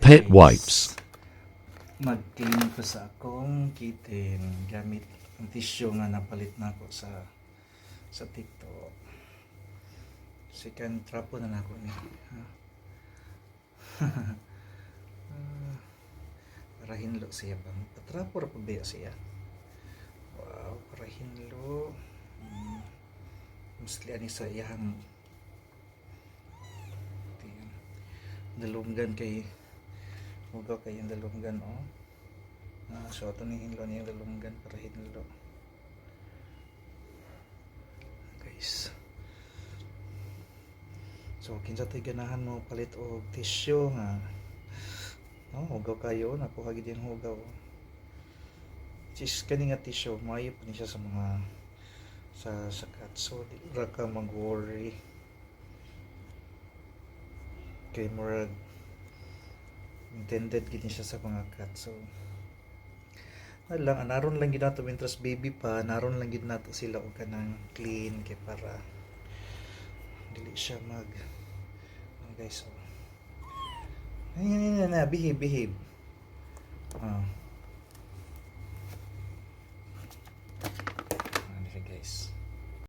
Pet wipes. Mag-clean ko sa akong kitten gamit ang tissue nga napalit na ako sa TikTok. Second trapo na nako ni. Para hinlo siya bang patrapo ra pa ba siya? Wow, para hinlo. Mostly ani sa iyang dalunggan kay mugaw kay yung dalunggan so ito ni hinlo niya yung dalunggan para hinlo guys. So kinsa tay ganahan mo palit og tissue nga hugaw kayo nakuha gid yung hugaw kani nga tissue maayo pa ni siya sa mga sa cat, so di ra ka mag-worry kay murag intended gid siya sa mga cat. So lang naron lang gid nato interest baby pa, naron lang gid nato sila og kanang clean kay para dili siya guys. Ay, behave